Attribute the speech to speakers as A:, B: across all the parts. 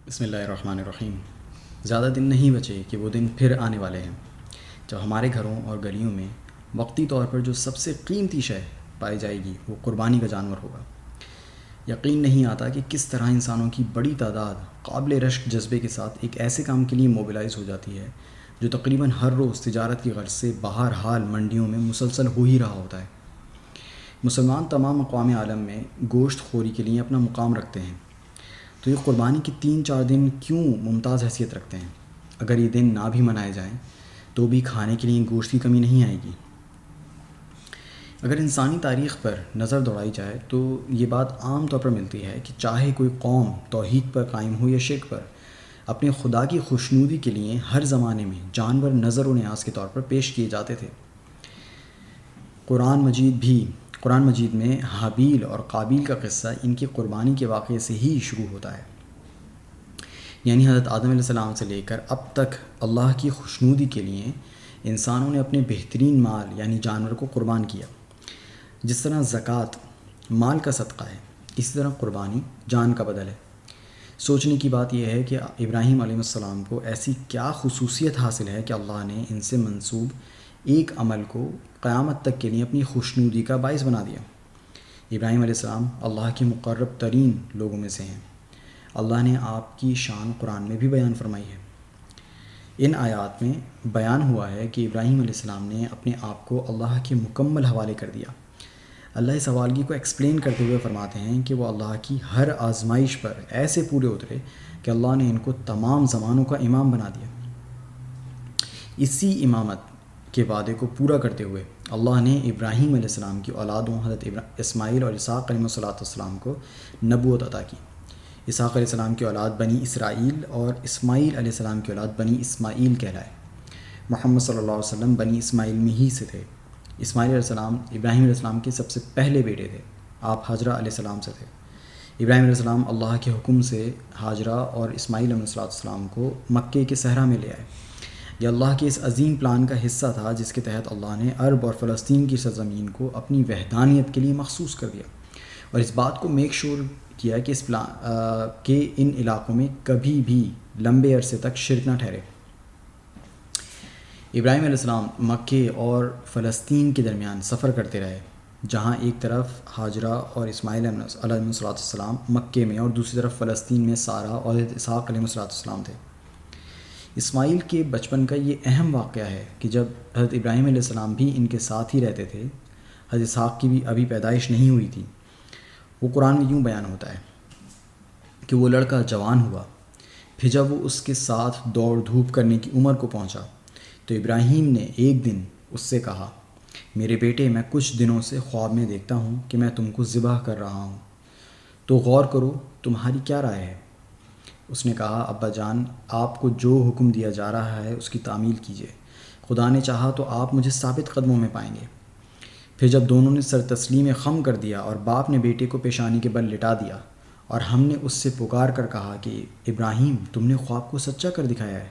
A: بسم اللہ الرحمن الرحیم۔ زیادہ دن نہیں بچے کہ وہ دن پھر آنے والے ہیں جب ہمارے گھروں اور گلیوں میں وقتی طور پر جو سب سے قیمتی شے پائی جائے گی وہ قربانی کا جانور ہوگا۔ یقین نہیں آتا کہ کس طرح انسانوں کی بڑی تعداد قابل رشک جذبے کے ساتھ ایک ایسے کام کے لیے موبلائز ہو جاتی ہے جو تقریباً ہر روز تجارت کی غرض سے بہرحال منڈیوں میں مسلسل ہو ہی رہا ہوتا ہے۔ مسلمان تمام اقوام عالم میں گوشت خوری کے لیے اپنا مقام رکھتے ہیں، تو یہ قربانی کے 3-4 دن کیوں ممتاز حیثیت رکھتے ہیں؟ اگر یہ دن نہ بھی منائے جائیں تو بھی کھانے کے لیے گوشت کی کمی نہیں آئے گی۔ اگر انسانی تاریخ پر نظر دوڑائی جائے تو یہ بات عام طور پر ملتی ہے کہ چاہے کوئی قوم توحید پر قائم ہو یا شرک پر، اپنے خدا کی خوشنودی کے لیے ہر زمانے میں جانور نظر و نیاز کے طور پر پیش کیے جاتے تھے۔ قرآن مجید میں حابیل اور قابیل کا قصہ ان کی قربانی کے واقعے سے ہی شروع ہوتا ہے، یعنی حضرت آدم علیہ السلام سے لے کر اب تک اللہ کی خوشنودی کے لیے انسانوں نے اپنے بہترین مال یعنی جانور کو قربان کیا۔ جس طرح زکوٰۃ مال کا صدقہ ہے، اسی طرح قربانی جان کا بدل ہے۔ سوچنے کی بات یہ ہے کہ ابراہیم علیہ السلام کو ایسی کیا خصوصیت حاصل ہے کہ اللہ نے ان سے منسوب ایک عمل کو قیامت تک کے لیے اپنی خوشنودی کا باعث بنا دیا۔ ابراہیم علیہ السلام اللہ کے مقرب ترین لوگوں میں سے ہیں۔ اللہ نے آپ کی شان قرآن میں بھی بیان فرمائی ہے۔ ان آیات میں بیان ہوا ہے کہ ابراہیم علیہ السلام نے اپنے آپ کو اللہ کے مکمل حوالے کر دیا۔ اللہ اس حوالگی کو ایکسپلین کرتے ہوئے فرماتے ہیں کہ وہ اللہ کی ہر آزمائش پر ایسے پورے اترے کہ اللہ نے ان کو تمام زمانوں کا امام بنا دیا۔ اسی امامت کے وعدے کو پورا کرتے ہوئے اللہ نے ابراہیم علیہ السلام کی اولادوں حضرت اسماعیل اور اسحاق علیہ السلام کو نبوت عطا کی۔ اسحاق علیہ السلام کی اولاد بنی اسرائیل اور اسماعیل علیہ السلام کی اولاد بنی اسماعیل کہلائے۔ محمد صلی اللہ علیہ وسلم بنی اسماعیل میں ہی سے تھے۔ اسماعیل علیہ السلام ابراہیم علیہ السلام کے سب سے پہلے بیٹے تھے۔ آپ حاجرہ علیہ السلام سے تھے۔ ابراہیم علیہ السلام اللہ کے حکم سے حاجرہ اور اسماعیل علیہ السلام کو مکے کے صحرا میں لے آئے۔ یہ اللہ کے اس عظیم پلان کا حصہ تھا جس کے تحت اللہ نے عرب اور فلسطین کی سرزمین کو اپنی وحدانیت کے لیے مخصوص کر دیا، اور اس بات کو میک شور کیا کہ کہ ان علاقوں میں کبھی بھی لمبے عرصے تک شرک نہ ٹھہرے۔ ابراہیم علیہ السلام مکے اور فلسطین کے درمیان سفر کرتے رہے، جہاں ایک طرف حاجرہ اور اسماعیل علیہ السلام مکے میں اور دوسری طرف فلسطین میں سارہ اور اسحاق علیہ السلام تھے۔ اسماعیل کے بچپن کا یہ اہم واقعہ ہے کہ جب حضرت ابراہیم علیہ السلام بھی ان کے ساتھ ہی رہتے تھے، حضرت اسحاق کی بھی ابھی پیدائش نہیں ہوئی تھی۔ وہ قرآن میں یوں بیان ہوتا ہے کہ وہ لڑکا جوان ہوا، پھر جب وہ اس کے ساتھ دوڑ دھوپ کرنے کی عمر کو پہنچا تو ابراہیم نے ایک دن اس سے کہا، میرے بیٹے، میں کچھ دنوں سے خواب میں دیکھتا ہوں کہ میں تم کو ذبح کر رہا ہوں، تو غور کرو، تمہاری کیا رائے ہے؟ اس نے کہا، ابا جان، آپ کو جو حکم دیا جا رہا ہے اس کی تعمیل کیجیے، خدا نے چاہا تو آپ مجھے ثابت قدموں میں پائیں گے۔ پھر جب دونوں نے سر تسلیم خم کر دیا اور باپ نے بیٹے کو پیشانی کے بل لٹا دیا، اور ہم نے اس سے پکار کر کہا کہ ابراہیم، تم نے خواب کو سچا کر دکھایا ہے،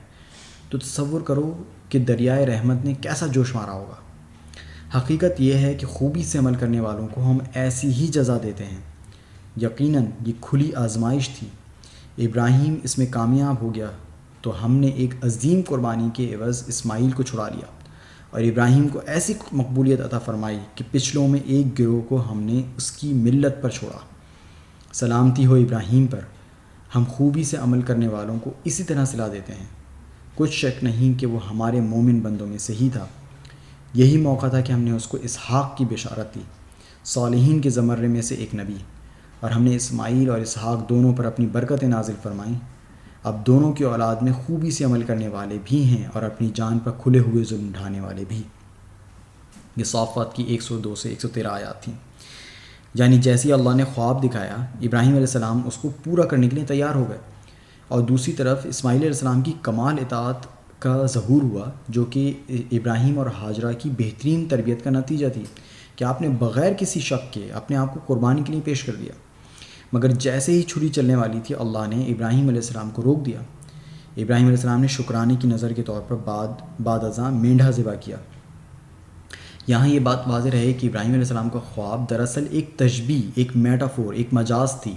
A: تو تصور کرو کہ دریائے رحمت نے کیسا جوش مارا ہوگا۔ حقیقت یہ ہے کہ خوبی سے عمل کرنے والوں کو ہم ایسی ہی جزا دیتے ہیں۔ یقیناً یہ کھلی آزمائش تھی۔ ابراہیم اس میں کامیاب ہو گیا تو ہم نے ایک عظیم قربانی کے عوض اسماعیل کو چھڑا لیا، اور ابراہیم کو ایسی مقبولیت عطا فرمائی کہ پچھلوں میں ایک گروہ کو ہم نے اس کی ملت پر چھوڑا۔ سلامتی ہو ابراہیم پر۔ ہم خوبی سے عمل کرنے والوں کو اسی طرح صلا دیتے ہیں۔ کچھ شک نہیں کہ وہ ہمارے مومن بندوں میں سے ہی تھا۔ یہی موقع تھا کہ ہم نے اس کو اسحاق کی بشارت دی، صالحین کے زمرے میں سے ایک نبی، اور ہم نے اسماعیل اور اسحاق دونوں پر اپنی برکتیں نازل فرمائیں۔ اب دونوں کی اولاد میں خوبی سے عمل کرنے والے بھی ہیں اور اپنی جان پر کھلے ہوئے ظلم ڈھانے والے بھی۔ یہ صافات کی 102 سے 113 آیات تھیں۔ یعنی جیسی اللہ نے خواب دکھایا، ابراہیم علیہ السلام اس کو پورا کرنے کے لیے تیار ہو گئے، اور دوسری طرف اسماعیل علیہ السلام کی کمال اطاعت کا ظہور ہوا، جو کہ ابراہیم اور حاجرہ کی بہترین تربیت کا نتیجہ تھی کہ آپ نے بغیر کسی شک کے اپنے آپ کو قربانی کے لیے پیش کر دیا۔ مگر جیسے ہی چھری چلنے والی تھی، اللہ نے ابراہیم علیہ السلام کو روک دیا۔ ابراہیم علیہ السلام نے شکرانے کی نظر کے طور پر بعد ازاں مینڈھا ذبح کیا۔ یہاں یہ بات واضح رہے کہ ابراہیم علیہ السلام کا خواب دراصل ایک تشبیہ، ایک میٹافور، ایک مجاز تھی،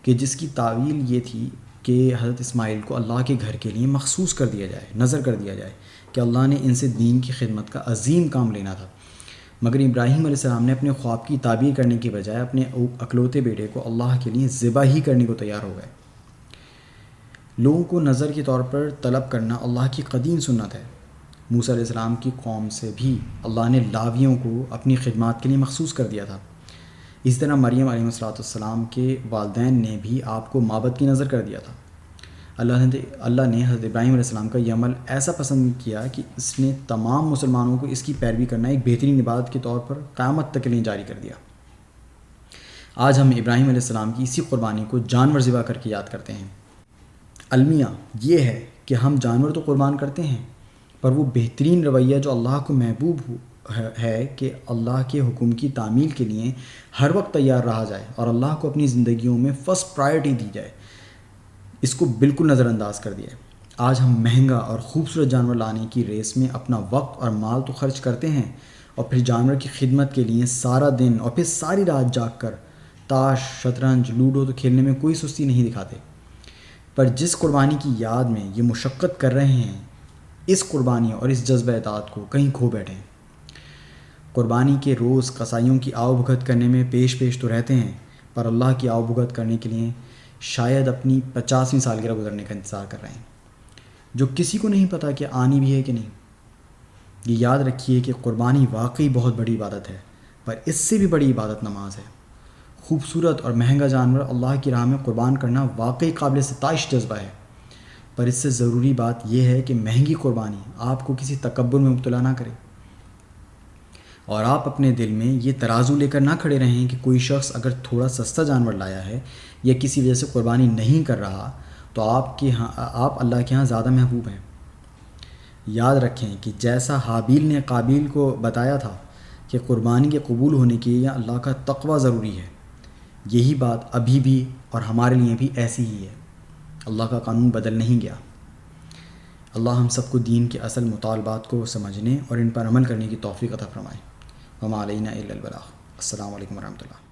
A: کہ جس کی تعویل یہ تھی کہ حضرت اسماعیل کو اللہ کے گھر کے لیے مخصوص کر دیا جائے، نظر کر دیا جائے کہ اللہ نے ان سے دین کی خدمت کا عظیم کام لینا تھا، مگر ابراہیم علیہ السلام نے اپنے خواب کی تعبیر کرنے کی بجائے اپنے اکلوتے بیٹے کو اللہ کے لیے ذبح ہی کرنے کو تیار ہو گئے۔ لوگوں کو نظر کے طور پر طلب کرنا اللہ کی قدیم سنت ہے۔ موسیٰ علیہ السلام کی قوم سے بھی اللہ نے لاویوں کو اپنی خدمات کے لیے مخصوص کر دیا تھا۔ اسی طرح مریم علیہ السلام کے والدین نے بھی آپ کو معبد کی نظر کر دیا تھا۔ اللہ نے حضرت ابراہیم علیہ السلام کا یہ عمل ایسا پسند کیا کہ اس نے تمام مسلمانوں کو اس کی پیروی کرنا ایک بہترین عبادت کے طور پر قیامت تک کے لیے جاری کر دیا۔ آج ہم ابراہیم علیہ السلام کی اسی قربانی کو جانور ذبح کر کے یاد کرتے ہیں۔ المیہ یہ ہے کہ ہم جانور تو قربان کرتے ہیں، پر وہ بہترین رویہ جو اللہ کو محبوب ہے کہ اللہ کے حکم کی تعمیل کے لیے ہر وقت تیار رہا جائے اور اللہ کو اپنی زندگیوں میں فرسٹ پرائرٹی دی جائے، اس کو بالکل نظر انداز کر دیا ہے۔ آج ہم مہنگا اور خوبصورت جانور لانے کی ریس میں اپنا وقت اور مال تو خرچ کرتے ہیں، اور پھر جانور کی خدمت کے لیے سارا دن اور پھر ساری رات جاگ کر تاش، شطرنج، لوڈو تو کھیلنے میں کوئی سستی نہیں دکھاتے۔ پر جس قربانی کی یاد میں یہ مشقت کر رہے ہیں، اس قربانی اور اس جذبہ اطاعت کو کہیں کھو بیٹھے ہیں۔ قربانی کے روز قصائیوں کی آؤ بھگت کرنے میں پیش تو رہتے ہیں، پر اللہ کی آؤ بھگت کرنے کے لیے شاید اپنی 50ویں سالگرہ گزرنے کا انتظار کر رہے ہیں، جو کسی کو نہیں پتہ کہ آنی بھی ہے کہ نہیں۔ یہ یاد رکھیے کہ قربانی واقعی بہت بڑی عبادت ہے، پر اس سے بھی بڑی عبادت نماز ہے۔ خوبصورت اور مہنگا جانور اللہ کی راہ میں قربان کرنا واقعی قابل ستائش جذبہ ہے، پر اس سے ضروری بات یہ ہے کہ مہنگی قربانی آپ کو کسی تکبر میں مبتلا نہ کرے، اور آپ اپنے دل میں یہ ترازو لے کر نہ کھڑے رہیں کہ کوئی شخص اگر تھوڑا سستا جانور لایا ہے یا کسی وجہ سے قربانی نہیں کر رہا تو آپ اللہ کے ہاں زیادہ محبوب ہیں۔ یاد رکھیں کہ جیسا حابیل نے قابیل کو بتایا تھا کہ قربانی کے قبول ہونے کے لیے اللہ کا تقوی ضروری ہے، یہی بات ابھی بھی اور ہمارے لیے بھی ایسی ہی ہے۔ اللہ کا قانون بدل نہیں گیا۔ اللہ ہم سب کو دین کے اصل مطالبات کو سمجھنے اور ان پر عمل کرنے کی توفیق عطا فرمائے۔ وما علینا الا البلاغ۔ السلام علیکم ورحمۃ اللہ۔